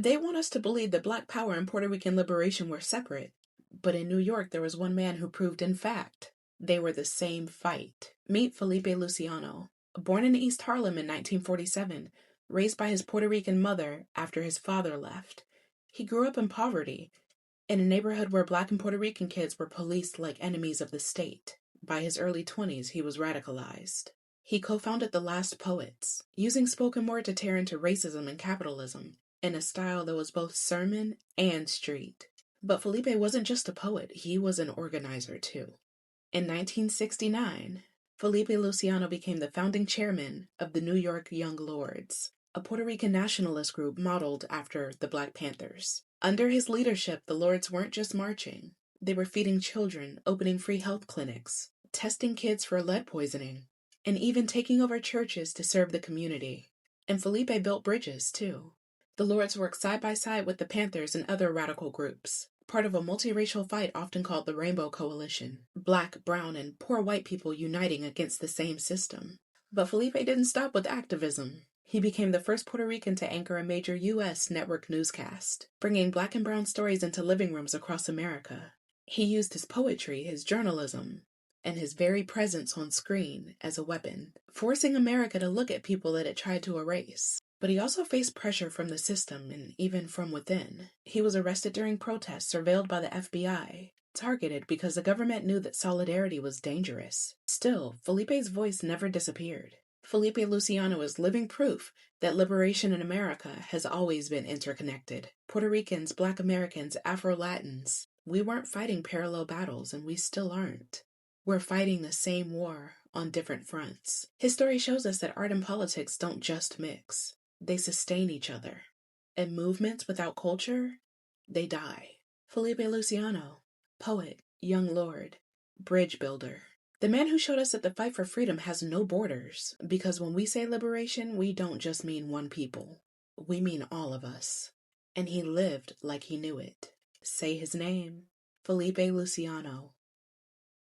They want us to believe that Black power and Puerto Rican liberation were separate. But in New York, there was one man who proved, in fact, they were the same fight. Meet Felipe Luciano. Born in East Harlem in 1947, raised by his Puerto Rican mother after his father left. He grew up in poverty, in a neighborhood where Black and Puerto Rican kids were policed like enemies of the state. By his early 20s, he was radicalized. He co-founded The Last Poets, using spoken word to tear into racism and capitalism, in a style that was both sermon and street. But Felipe wasn't just a poet, he was an organizer too. In 1969, Felipe Luciano became the founding chairman of the New York Young Lords, a Puerto Rican nationalist group modeled after the Black Panthers. Under his leadership, the Lords weren't just marching. They were feeding children, opening free health clinics, testing kids for lead poisoning, and even taking over churches to serve the community. And Felipe built bridges, too. The Lords worked side by side with the Panthers and other radical groups, part of a multiracial fight often called the Rainbow Coalition, Black, brown, and poor white people uniting against the same system. But Felipe didn't stop with activism. He became the first Puerto Rican to anchor a major U.S. network newscast, bringing Black and brown stories into living rooms across America. He used his poetry, his journalism, and his very presence on screen as a weapon, forcing America to look at people that it tried to erase. But he also faced pressure from the system and even from within. He was arrested during protests, surveilled by the FBI, targeted because the government knew that solidarity was dangerous. Still, Felipe's voice never disappeared. Felipe Luciano is living proof that liberation in America has always been interconnected. Puerto Ricans, Black Americans, Afro-Latins, we weren't fighting parallel battles, and we still aren't. We're fighting the same war on different fronts. His story shows us that art and politics don't just mix. They sustain each other. And movements without culture, they die. Felipe Luciano, poet, young lord, bridge builder. The man who showed us that the fight for freedom has no borders, because when we say liberation, we don't just mean one people. We mean all of us. And he lived like he knew it. Say his name, Felipe Luciano.